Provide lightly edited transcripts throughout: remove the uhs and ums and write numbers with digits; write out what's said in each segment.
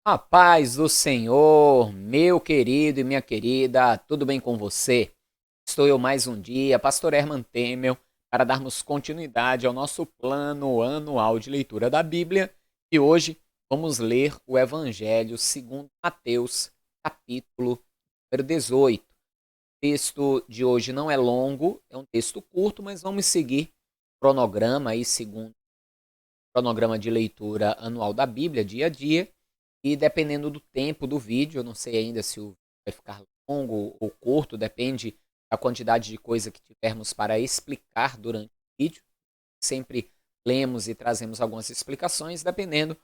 A paz do Senhor, meu querido e minha querida, tudo bem com você? Estou eu mais um dia, Pastor Herman Temel, para darmos continuidade ao nosso plano anual de leitura da Bíblia e hoje vamos ler o Evangelho segundo Mateus, capítulo número 18. O texto de hoje não é longo, é um texto curto, mas vamos seguir o cronograma aí segundo cronograma de leitura anual da Bíblia, dia a dia, e dependendo do tempo do vídeo, eu não sei ainda se o vídeo vai ficar longo ou curto, depende da quantidade de coisa que tivermos para explicar durante o vídeo. Sempre lemos e trazemos algumas explicações, dependendo.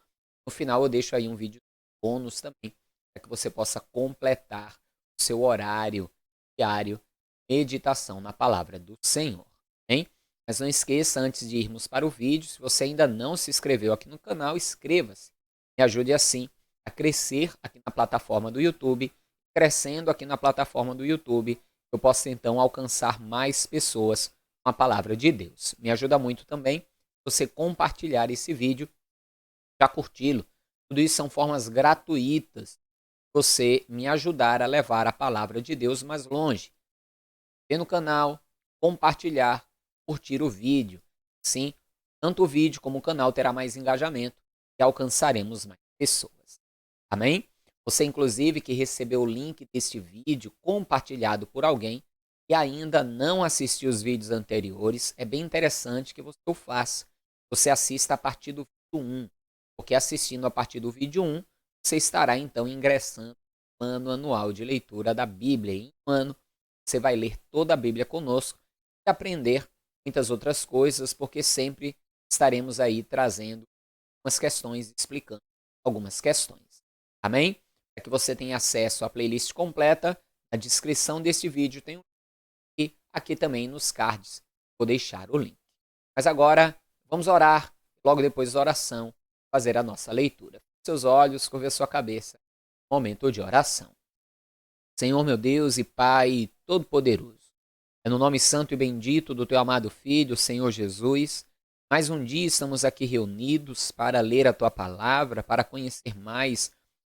No final eu deixo aí um vídeo bônus também, para que você possa completar o seu horário diário de meditação na palavra do Senhor. Hein? Mas não esqueça, antes de irmos para o vídeo, se você ainda não se inscreveu aqui no canal, inscreva-se. Me ajude assim a crescer aqui na plataforma do YouTube. Crescendo aqui na plataforma do YouTube, eu posso então alcançar mais pessoas com a palavra de Deus. Me ajuda muito também você compartilhar esse vídeo, já curti-lo. Tudo isso são formas gratuitas de você me ajudar a levar a palavra de Deus mais longe. Ver no canal, compartilhar, curtir o vídeo. Sim, tanto o vídeo como o canal terá mais engajamento e alcançaremos mais pessoas. Amém? Você, inclusive, que recebeu o link deste vídeo compartilhado por alguém e ainda não assistiu os vídeos anteriores, é bem interessante que você o faça. Você assista a partir do vídeo 1, porque assistindo a partir do vídeo 1, você estará então ingressando no plano anual de leitura da Bíblia. Em um ano, você vai ler toda a Bíblia conosco e aprender muitas outras coisas, porque sempre estaremos aí trazendo algumas questões, explicando algumas questões. Amém? Para que você tenha acesso à playlist completa, na descrição deste vídeo tem um link e aqui também nos cards vou deixar o link. Mas agora vamos orar, logo depois da oração, fazer a nossa leitura. Feche seus olhos, curva a sua cabeça. Momento de oração. Senhor meu Deus e Pai Todo-Poderoso, é no nome santo e bendito do Teu amado Filho, Senhor Jesus, mais um dia estamos aqui reunidos para ler a Tua palavra, para conhecer mais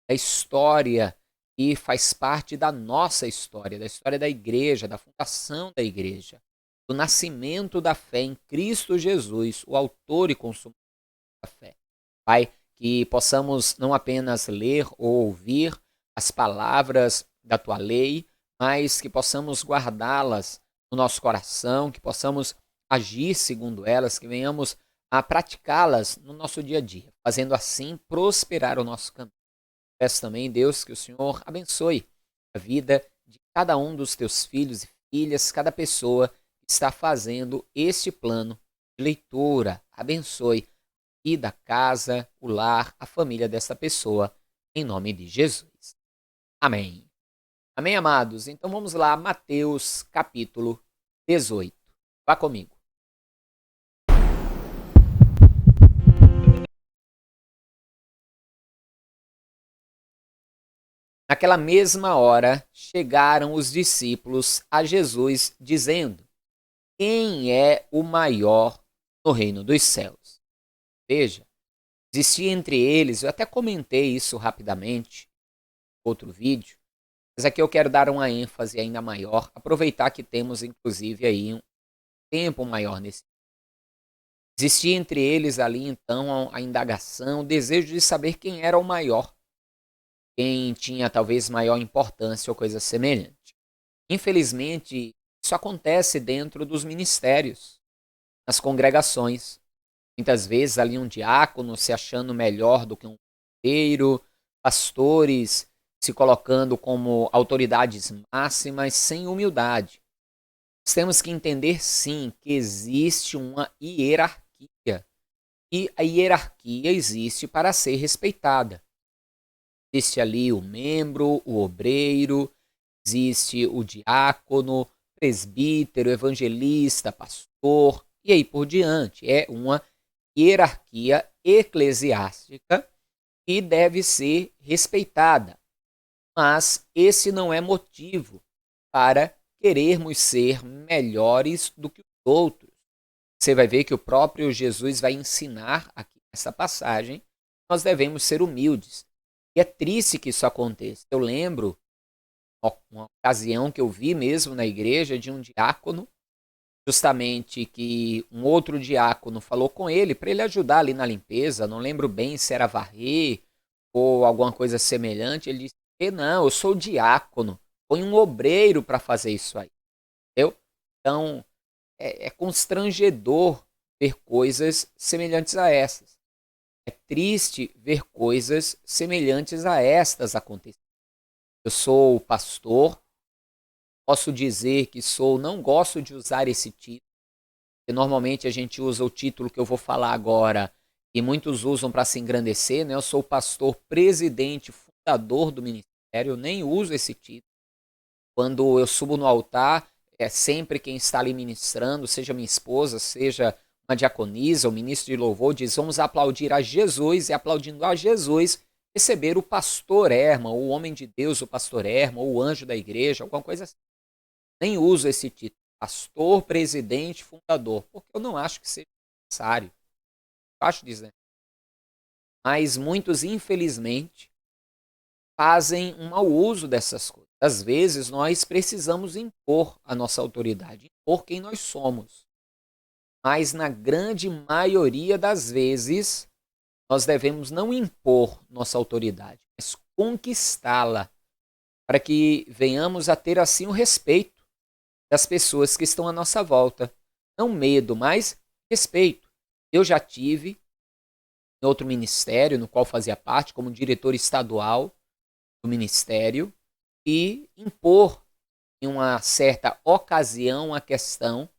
da história que faz parte da nossa história, da história da igreja, da fundação da igreja, do nascimento da fé em Cristo Jesus, o autor e consumador da fé. Pai, que possamos não apenas ler ou ouvir as palavras da Tua lei, mas que possamos guardá-las no nosso coração, que possamos agir segundo elas, que venhamos a praticá-las no nosso dia a dia, fazendo assim prosperar o nosso caminho. Peço também, Deus, que o Senhor abençoe a vida de cada um dos teus filhos e filhas, cada pessoa que está fazendo este plano de leitura. Abençoe e da casa, o lar, a família dessa pessoa, em nome de Jesus. Amém. Amém, amados? Então vamos lá, Mateus capítulo 18. Vá comigo. Naquela mesma hora, chegaram os discípulos a Jesus, dizendo: Quem é o maior no reino dos céus? Veja, existia entre eles, eu até comentei isso rapidamente em outro vídeo, mas aqui eu quero dar uma ênfase ainda maior, aproveitar que temos inclusive aí um tempo maior nesse. Existia entre eles ali então a indagação, o desejo de saber quem era o maior, quem tinha talvez maior importância ou coisa semelhante. Infelizmente, isso acontece dentro dos ministérios, nas congregações. Muitas vezes ali um diácono se achando melhor do que um pastor, pastores se colocando como autoridades máximas sem humildade. Nós temos que entender sim que existe uma hierarquia e a hierarquia existe para ser respeitada. Existe ali o membro, o obreiro, existe o diácono, presbítero, evangelista, pastor e aí por diante. É uma hierarquia eclesiástica que deve ser respeitada. Mas esse não é motivo para querermos ser melhores do que os outros. Você vai ver que o próprio Jesus vai ensinar aqui nessa passagem, nós devemos ser humildes. E é triste que isso aconteça. Eu lembro uma ocasião que eu vi mesmo na igreja de um diácono, justamente que um outro diácono falou com ele para ele ajudar ali na limpeza. Não lembro bem se era varrer ou alguma coisa semelhante. Ele disse: não, eu sou diácono, põe um obreiro para fazer isso aí. Entendeu? Então, é constrangedor ver coisas semelhantes a essas. É triste ver coisas semelhantes a estas acontecer. Eu sou pastor, posso dizer que sou, não gosto de usar esse título, porque normalmente a gente usa o título que eu vou falar agora e muitos usam para se engrandecer, né? Eu sou pastor, presidente, fundador do ministério, eu nem uso esse título. Quando eu subo no altar, é sempre quem está ali ministrando, seja minha esposa, seja uma diaconisa, o ministro de louvor, diz: vamos aplaudir a Jesus, e aplaudindo a Jesus, receber o pastor Herman, o homem de Deus, o pastor Herman, ou o anjo da igreja, alguma coisa assim. Nem uso esse título, pastor, presidente, fundador, porque eu não acho que seja necessário. Eu acho dizer. Mas muitos, infelizmente, fazem um mau uso dessas coisas. Às vezes, nós precisamos impor a nossa autoridade, impor quem nós somos. Mas, na grande maioria das vezes, nós devemos não impor nossa autoridade, mas conquistá-la, para que venhamos a ter, assim, o respeito das pessoas que estão à nossa volta. Não medo, mas respeito. Eu já tive em outro ministério, no qual fazia parte, como diretor estadual do ministério, e impor em uma certa ocasião a questão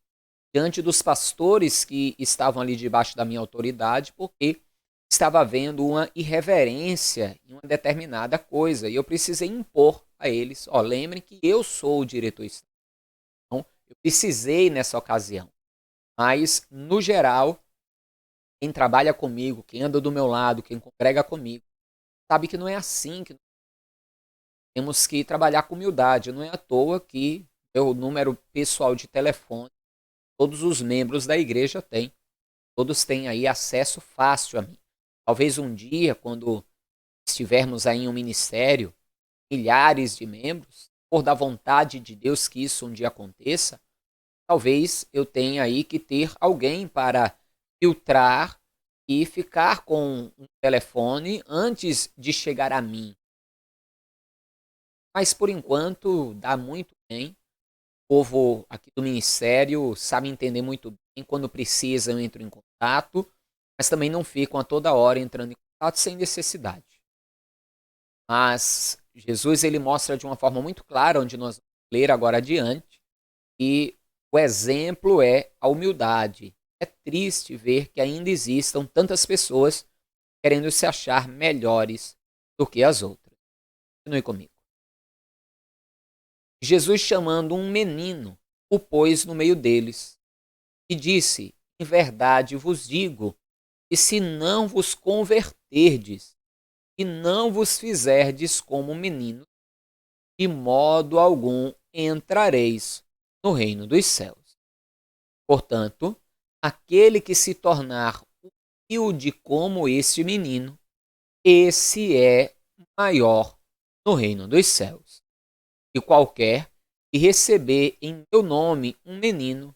diante dos pastores que estavam ali debaixo da minha autoridade, porque estava havendo uma irreverência em uma determinada coisa e eu precisei impor a eles: ó, lembrem que eu sou o diretor estadual. Então, eu precisei nessa ocasião. Mas, no geral, quem trabalha comigo, quem anda do meu lado, quem congrega comigo, sabe que não é assim que temos que trabalhar com humildade. Não é à toa que meu número pessoal de telefone, todos os membros da igreja têm. Todos têm aí acesso fácil a mim. Talvez um dia, quando estivermos aí em um ministério, milhares de membros, por da vontade de Deus que isso um dia aconteça, talvez eu tenha aí que ter alguém para filtrar e ficar com um telefone antes de chegar a mim. Mas por enquanto dá muito bem. O povo aqui do ministério sabe entender muito bem. Quando precisam, entram em contato, mas também não ficam a toda hora entrando em contato sem necessidade. Mas Jesus, ele mostra de uma forma muito clara, onde nós vamos ler agora adiante, e o exemplo é a humildade. É triste ver que ainda existam tantas pessoas querendo se achar melhores do que as outras. Continue comigo. Jesus, chamando um menino, o pôs no meio deles e disse: em verdade vos digo, que se não vos converterdes e não vos fizerdes como menino, de modo algum entrareis no reino dos céus. Portanto, aquele que se tornar humilde como este menino, esse é maior no reino dos céus. E qualquer que receber em meu nome um menino,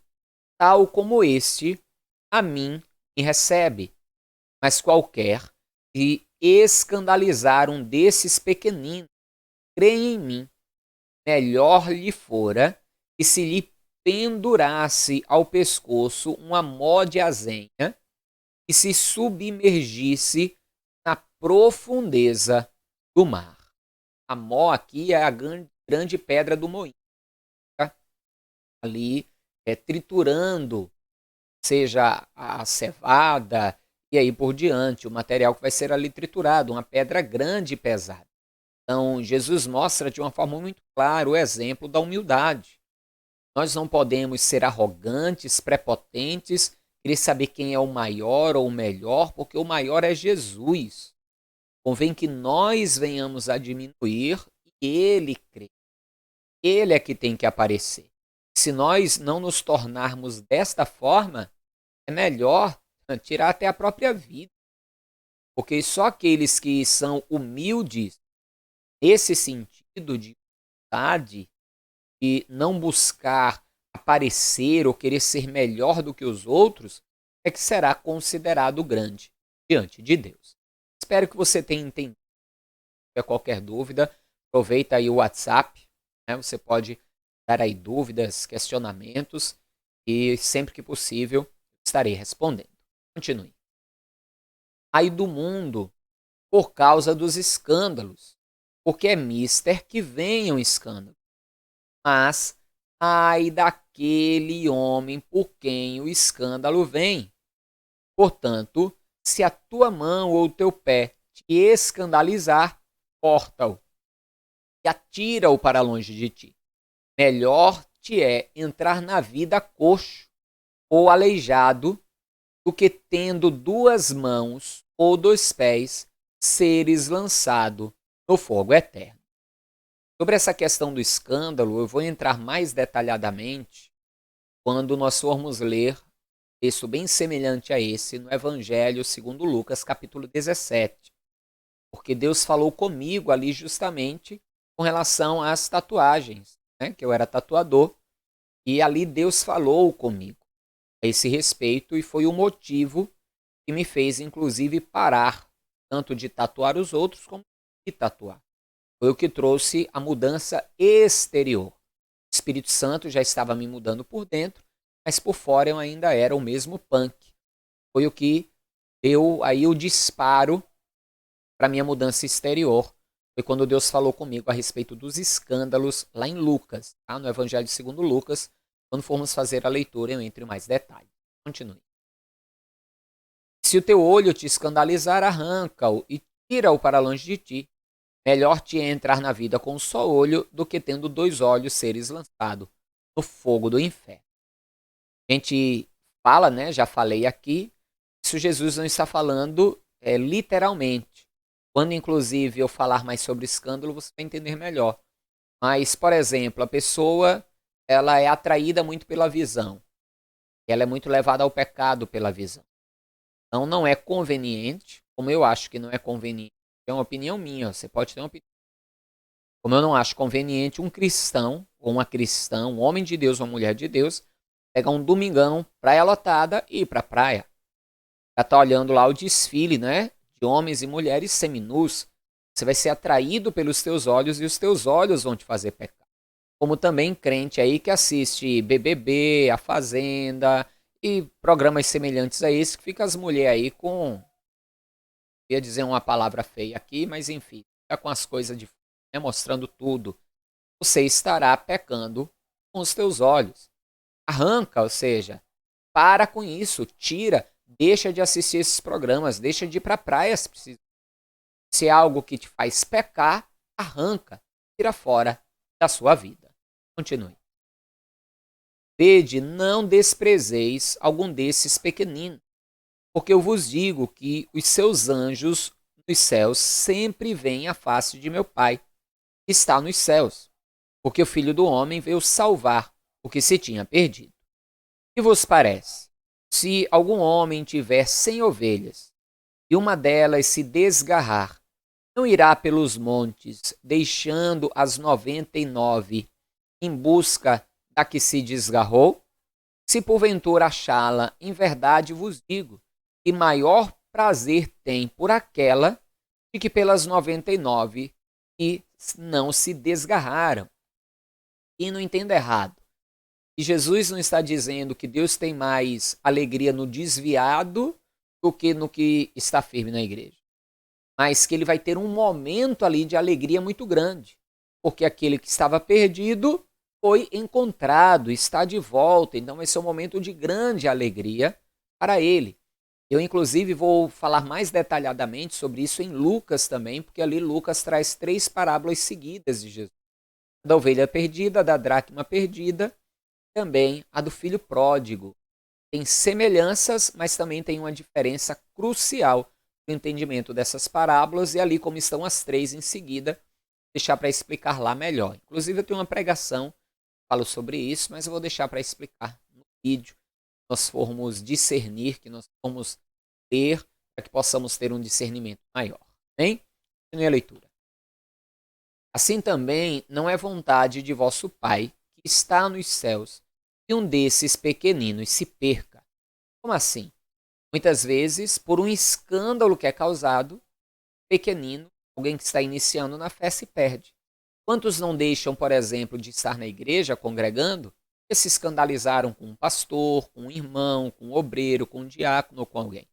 tal como este, a mim me recebe. Mas qualquer que escandalizar um desses pequeninos, creia em mim, melhor lhe fora que se lhe pendurasse ao pescoço uma mó de azenha e se submergisse na profundeza do mar. A mó aqui é a grande pedra do moinho. Tá? Ali triturando, seja a cevada e aí por diante, o material que vai ser ali triturado, uma pedra grande e pesada. Então, Jesus mostra de uma forma muito clara o exemplo da humildade. Nós não podemos ser arrogantes, prepotentes, querer saber quem é o maior ou o melhor, porque o maior é Jesus. Convém que nós venhamos a diminuir e ele cresça. Ele é que tem que aparecer. Se nós não nos tornarmos desta forma, é melhor tirar até a própria vida. porque só aqueles que são humildes, nesse sentido de humildade, de não buscar aparecer ou querer ser melhor do que os outros, é que será considerado grande diante de Deus. Espero que você tenha entendido. Se tiver qualquer dúvida, aproveita aí o WhatsApp, né? Você pode dar aí dúvidas, questionamentos e sempre que possível estarei respondendo. Continue. Ai do mundo por causa dos escândalos, porque é mister que venham escândalos. Mas ai daquele homem por quem o escândalo vem. Portanto, se a tua mão ou o teu pé te escandalizar, corta-o e atira-o para longe de ti. Melhor te é entrar na vida coxo ou aleijado do que tendo duas mãos ou dois pés seres lançado no fogo eterno. Sobre essa questão do escândalo, eu vou entrar mais detalhadamente quando nós formos ler texto bem semelhante a esse no Evangelho segundo Lucas, capítulo 17. Porque Deus falou comigo ali justamente com relação às tatuagens, né? Que eu era tatuador, e ali Deus falou comigo a esse respeito e foi o motivo que me fez, inclusive, parar tanto de tatuar os outros como de tatuar. Foi o que trouxe a mudança exterior. O Espírito Santo já estava me mudando por dentro, mas por fora eu ainda era o mesmo punk. Foi o que deu aí o disparo para minha mudança exterior. Foi quando Deus falou comigo a respeito dos escândalos lá em Lucas, tá? No Evangelho segundo Lucas, quando formos fazer a leitura eu entro em mais detalhes. Continue. Se o teu olho te escandalizar, arranca-o e tira-o para longe de ti. Melhor te é entrar na vida com um só olho do que tendo dois olhos seres lançado no fogo do inferno. A gente fala, né? Já falei aqui, isso Jesus não está falando literalmente. Quando, inclusive, eu falar mais sobre escândalo, você vai entender melhor. Mas, por exemplo, a pessoa ela é atraída muito pela visão. Ela é muito levada ao pecado pela visão. Então, não é conveniente, como eu acho que não é conveniente, é uma opinião minha, você pode ter uma opinião. Como eu não acho conveniente um cristão, ou uma cristã, um homem de Deus, uma mulher de Deus, pegar um domingão, praia lotada e ir para a praia. Já tá olhando lá o desfile, né? De homens e mulheres seminus. Você vai ser atraído pelos teus olhos e os teus olhos vão te fazer pecar. Como também crente aí que assiste BBB, A Fazenda e programas semelhantes a esse, que fica as mulheres aí com... Eu ia dizer uma palavra feia aqui, mas enfim, fica com as coisas de né, mostrando tudo. Você estará pecando com os teus olhos. Arranca, ou seja, para com isso, tira, deixa de assistir esses programas, deixa de ir para a praia se precisa. Se é algo que te faz pecar, arranca, tira fora da sua vida. Continue. Vede, não desprezeis algum desses pequeninos, porque eu vos digo que os seus anjos nos céus sempre veem a face de meu Pai, que está nos céus, porque o Filho do Homem veio salvar o que se tinha perdido. Que vos parece? Se algum homem tiver 100 ovelhas e uma delas se desgarrar, não irá pelos montes, deixando as 99 em busca da que se desgarrou? Se porventura achá-la, em verdade vos digo, que maior prazer tem por aquela de que pelas 99 que não se desgarraram. E não entenda errado. E Jesus não está dizendo que Deus tem mais alegria no desviado do que no que está firme na igreja. Mas que ele vai ter um momento ali de alegria muito grande. Porque aquele que estava perdido foi encontrado, está de volta. Então vai ser um momento de grande alegria para ele. Eu, inclusive, vou falar mais detalhadamente sobre isso em Lucas também, porque ali Lucas traz 3 parábolas seguidas de Jesus. Da ovelha perdida, da dracma perdida, também a do filho pródigo. Tem semelhanças, mas também tem uma diferença crucial no entendimento dessas parábolas, e ali como estão as 3 em seguida, deixar para explicar lá melhor. Inclusive eu tenho uma pregação, falo sobre isso, mas eu vou deixar para explicar no vídeo, que nós formos discernir, que nós formos ler, para que possamos ter um discernimento maior. Bem? Continue a leitura. Assim também não é vontade de vosso Pai, que está nos céus, que um desses pequeninos se perca. Como assim? Muitas vezes, por um escândalo que é causado, pequenino, alguém que está iniciando na fé se perde. Quantos não deixam, por exemplo, de estar na igreja congregando, e se escandalizaram com um pastor, com um irmão, com um obreiro, com um diácono ou com alguém?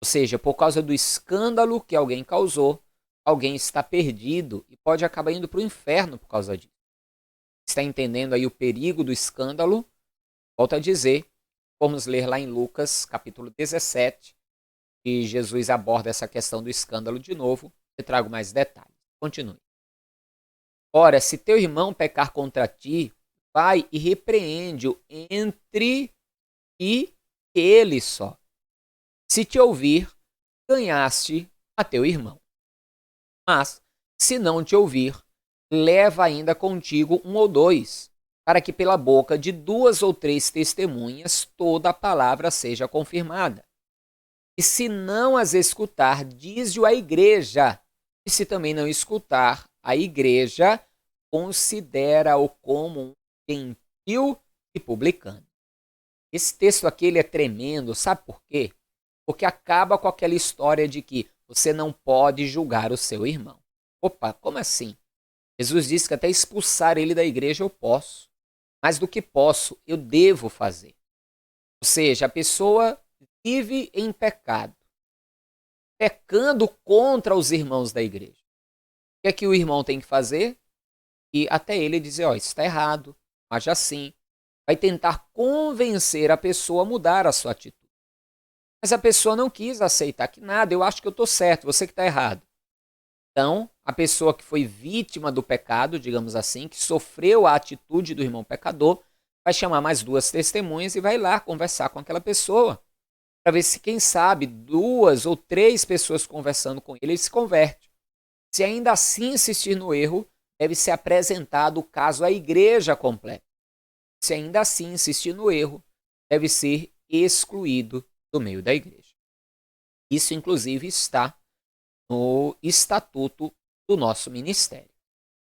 Ou seja, por causa do escândalo que alguém causou, alguém está perdido e pode acabar indo para o inferno por causa disso. Está entendendo aí o perigo do escândalo? Volto a dizer, vamos ler lá em Lucas, capítulo 17, que Jesus aborda essa questão do escândalo de novo. Eu trago mais detalhes. Continue. Ora, se teu irmão pecar contra ti, vai e repreende-o entre ti e ele só. Se te ouvir, ganhaste a teu irmão. Mas, se não te ouvir, leva ainda contigo um ou dois, para que pela boca de 2 ou 3 testemunhas toda a palavra seja confirmada. E se não as escutar, dize-o à igreja. E se também não escutar, a igreja considera-o como um gentil e publicano. Esse texto aqui ele é tremendo, sabe por quê? Porque acaba com aquela história de que você não pode julgar o seu irmão. Opa, como assim? Jesus disse que até expulsar ele da igreja eu posso. Mas do que posso, eu devo fazer. Ou seja, a pessoa vive em pecado, pecando contra os irmãos da igreja. O que é que o irmão tem que fazer? E até ele dizer, ó, isso está errado, age assim. Vai tentar convencer a pessoa a mudar a sua atitude. Mas a pessoa não quis aceitar que nada, eu acho que eu estou certo, você que está errado. Então, a pessoa que foi vítima do pecado, digamos assim, que sofreu a atitude do irmão pecador, vai chamar mais 2 testemunhas e vai lá conversar com aquela pessoa, para ver se, quem sabe, 2 ou 3 pessoas conversando com ele, ele se converte. Se ainda assim insistir no erro, deve ser apresentado o caso à igreja completa. Se ainda assim insistir no erro, deve ser excluído do meio da igreja. Isso, inclusive, está no estatuto do nosso ministério.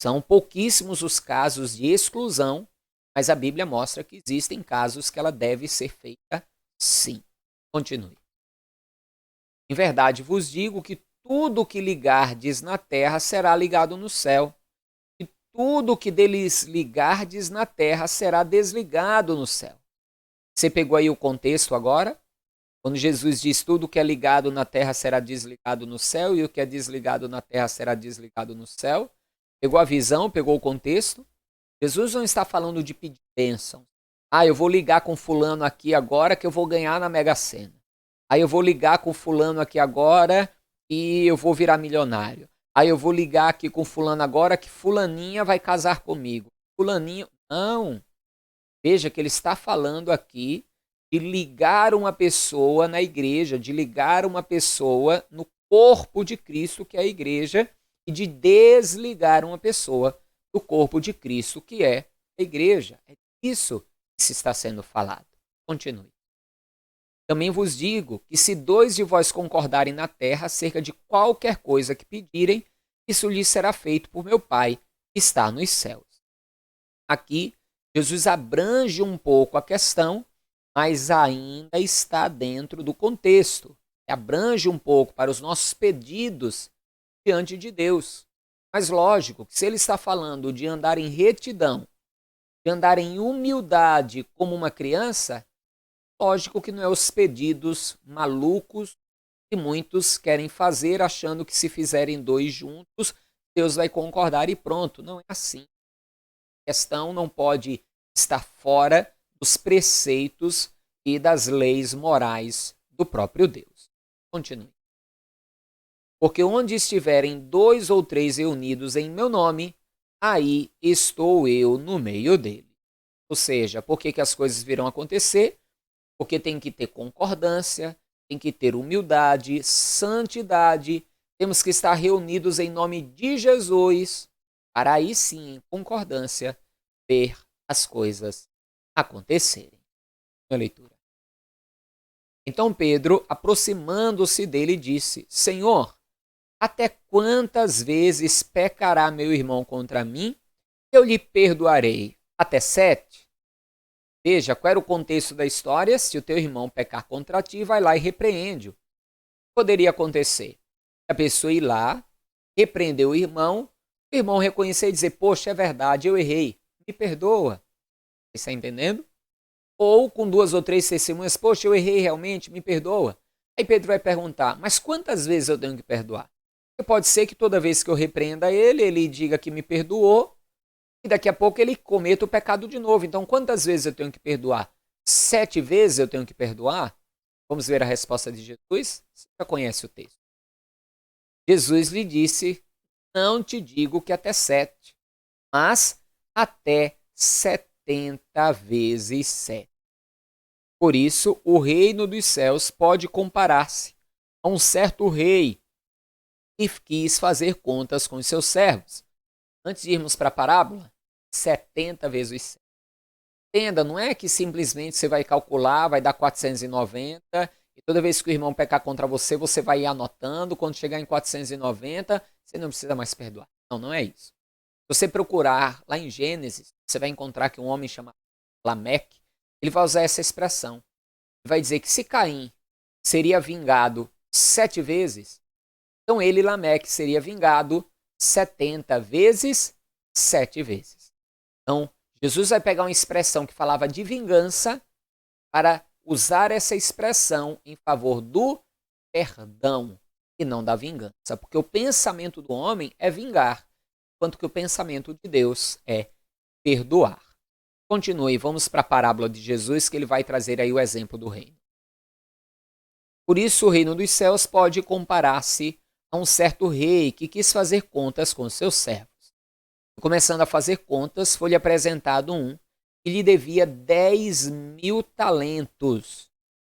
São pouquíssimos os casos de exclusão, mas a Bíblia mostra que existem casos que ela deve ser feita sim. Continue. Em verdade vos digo que tudo o que ligardes na terra será ligado no céu, e tudo o que desligardes na terra será desligado no céu. Você pegou aí o contexto agora? Quando Jesus diz tudo que é ligado na terra será desligado no céu e o que é desligado na terra será desligado no céu. Pegou a visão, pegou o contexto. Jesus não está falando de pedir bênção. Ah, eu vou ligar com fulano aqui agora que eu vou ganhar na Mega Sena. Aí eu vou ligar com fulano aqui agora e eu vou virar milionário. Aí eu vou ligar aqui com fulano agora que fulaninha vai casar comigo. Fulaninho, não. Veja que ele está falando aqui de ligar uma pessoa na igreja, de ligar uma pessoa no corpo de Cristo, que é a igreja, e de desligar uma pessoa do corpo de Cristo, que é a igreja. É isso que se está sendo falado. Continue. Também vos digo que se 2 de vós concordarem na terra acerca de qualquer coisa que pedirem, isso lhes será feito por meu Pai que está nos céus. Aqui, Jesus abrange um pouco a questão, mas ainda está dentro do contexto. Abrange um pouco para os nossos pedidos diante de Deus. Mas lógico que se ele está falando de andar em retidão, de andar em humildade como uma criança, lógico que não é os pedidos malucos que muitos querem fazer, achando que se fizerem 2 juntos, Deus vai concordar e pronto. Não é assim. A questão não pode estar fora dos preceitos e das leis morais do próprio Deus. Continue. Porque onde estiverem 2 ou 3 reunidos em meu nome, aí estou eu no meio dele. Ou seja, por que as coisas virão acontecer? Porque tem que ter concordância, tem que ter humildade, santidade, temos que estar reunidos em nome de Jesus, para aí sim, em concordância, ver as coisas acontecerem. Na leitura. Então Pedro, aproximando-se dele, disse: Senhor, até quantas vezes pecará meu irmão contra mim? Eu lhe perdoarei. Até 7? Veja, qual era o contexto da história? Se o teu irmão pecar contra ti, vai lá e repreende-o. Poderia acontecer a pessoa ir lá, repreender o irmão reconhecer e dizer: poxa, é verdade, eu errei, me perdoa. Você está entendendo? Ou com 2 ou 3 testemunhas: poxa, eu errei realmente, me perdoa. Aí Pedro vai perguntar: mas quantas vezes eu tenho que perdoar? Porque pode ser que toda vez que eu repreenda ele, ele diga que me perdoou, e daqui a pouco ele cometa o pecado de novo. Então, quantas vezes eu tenho que perdoar? 7 vezes eu tenho que perdoar? Vamos ver a resposta de Jesus? Você já conhece o texto. Jesus lhe disse: não te digo que até 7, mas até 70 vezes 7. Por isso, o reino dos céus pode comparar-se a um certo rei que quis fazer contas com os seus servos. Antes de irmos para a parábola, 70 vezes 7. Entenda, não é que simplesmente você vai calcular, vai dar 490, e toda vez que o irmão pecar contra você, você vai ir anotando, quando chegar em 490, você não precisa mais perdoar. Não, não é isso. Se você procurar lá em Gênesis, você vai encontrar que um homem chamado Lameque, ele vai usar essa expressão. Ele vai dizer que se Caim seria vingado 7 vezes, então ele, Lameque, seria vingado 70 vezes 7 vezes. Então, Jesus vai pegar uma expressão que falava de vingança para usar essa expressão em favor do perdão e não da vingança. Porque o pensamento do homem é vingar, enquanto que o pensamento de Deus é perdoar. Continue, vamos para a parábola de Jesus, que ele vai trazer aí o exemplo do reino. Por isso, o reino dos céus pode comparar-se a um certo rei que quis fazer contas com seus servos. Começando a fazer contas, foi-lhe apresentado um que lhe devia 10.000 talentos.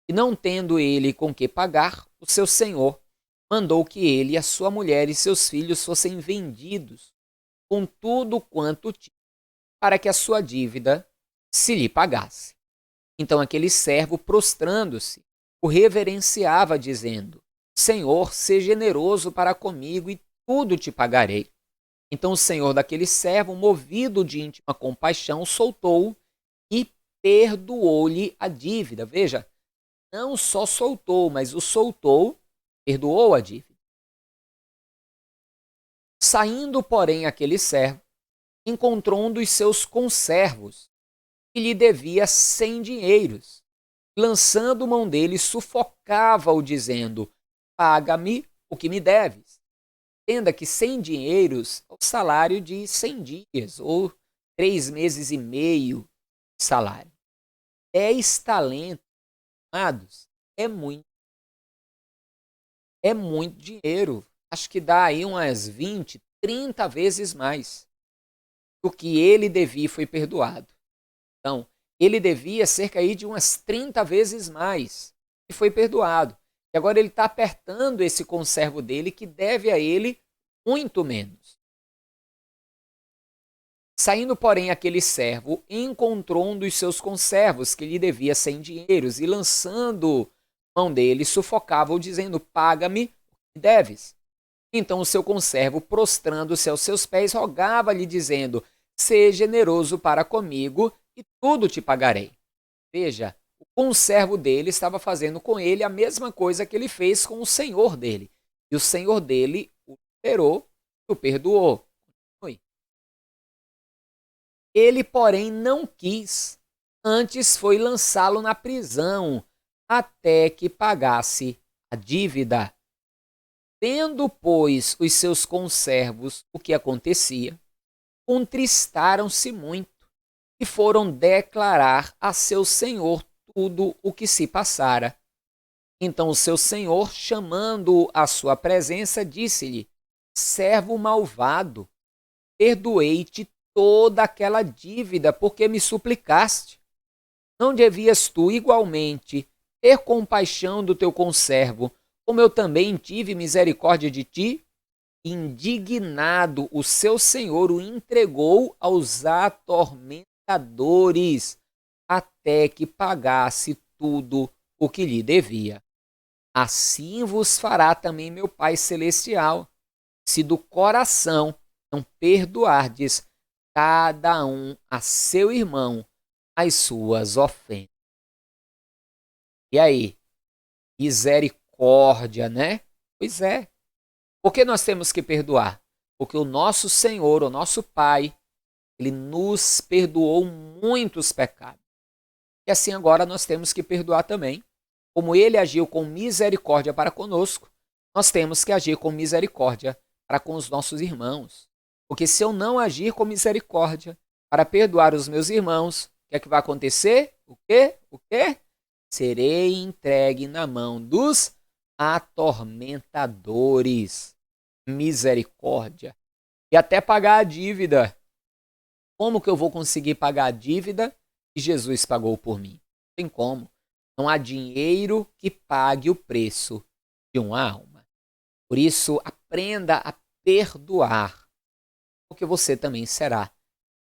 E não tendo ele com que pagar, o seu senhor mandou que ele, a sua mulher e seus filhos fossem vendidos com tudo quanto tinha, para que a sua dívida se lhe pagasse. Então aquele servo, prostrando-se, o reverenciava, dizendo: Senhor, seja generoso para comigo e tudo te pagarei. Então o senhor daquele servo, movido de íntima compaixão, soltou-o e perdoou-lhe a dívida. Veja, não só soltou, mas o soltou, perdoou a dívida. Saindo, porém, aquele servo, encontrou um dos seus conservos, que lhe devia 100 dinheiros. Lançando mão dele, sufocava-o, dizendo: paga-me o que me deves. Entenda que 100 dinheiros é o salário de 100 dias, ou 3 meses e meio de salário. 10 talentos, amados, é muito dinheiro. Acho que dá aí umas 20, 30 vezes mais do que ele devia e foi perdoado. Então, ele devia cerca aí de umas 30 vezes mais e foi perdoado. E agora ele está apertando esse conservo dele que deve a ele muito menos. Saindo, porém, aquele servo, encontrou um dos seus conservos que lhe devia 100 dinheiros e, lançando mão dele, sufocava-o, dizendo: paga-me o que deves. Então o seu conservo, prostrando-se aos seus pés, rogava-lhe, dizendo: seja generoso para comigo e tudo te pagarei. Veja, o conservo dele estava fazendo com ele a mesma coisa que ele fez com o senhor dele. E o senhor dele o liberou e o perdoou. Ele, porém, não quis, antes foi lançá-lo na prisão, até que pagasse a dívida. Vendo, pois, os seus conservos o que acontecia, contristaram-se muito e foram declarar a seu senhor tudo o que se passara. Então o seu senhor, chamando-o à sua presença, disse-lhe: servo malvado, perdoei-te toda aquela dívida porque me suplicaste. Não devias tu igualmente ter compaixão do teu conservo, como eu também tive misericórdia de ti? Indignado, o seu senhor o entregou aos atormentadores, até que pagasse tudo o que lhe devia. Assim vos fará também meu Pai Celestial, se do coração não perdoardes cada um a seu irmão as suas ofensas. E aí? Misericórdia, né? Pois é. Por que nós temos que perdoar? Porque o nosso Senhor, o nosso Pai, ele nos perdoou muitos pecados. E assim agora nós temos que perdoar também. Como ele agiu com misericórdia para conosco, nós temos que agir com misericórdia para com os nossos irmãos. Porque se eu não agir com misericórdia para perdoar os meus irmãos, o que é que vai acontecer? O quê? O quê? Serei entregue na mão dos atormentadores. Misericórdia. E até pagar a dívida. Como que eu vou conseguir pagar a dívida que Jesus pagou por mim? Não tem como. Não há dinheiro que pague o preço de uma alma. Por isso, aprenda a perdoar, porque você também será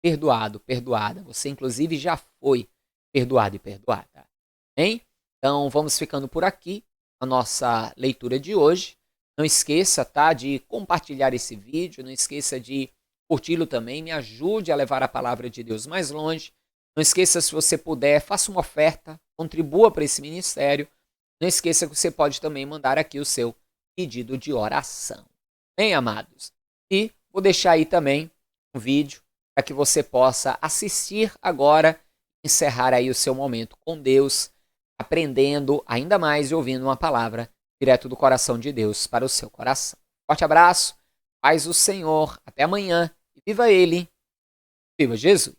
perdoado, perdoada. Você, inclusive, já foi perdoado e perdoada. Hein? Então, vamos ficando por aqui a nossa leitura de hoje. Não esqueça, tá, de compartilhar esse vídeo, não esqueça de curti-lo também, me ajude a levar a palavra de Deus mais longe. Não esqueça, se você puder, faça uma oferta, contribua para esse ministério. Não esqueça que você pode também mandar aqui o seu pedido de oração. Bem, amados? E vou deixar aí também um vídeo para que você possa assistir agora, encerrar aí o seu momento com Deus, aprendendo ainda mais e ouvindo uma palavra direto do coração de Deus para o seu coração. Forte abraço, paz do Senhor, até amanhã e viva Ele, viva Jesus!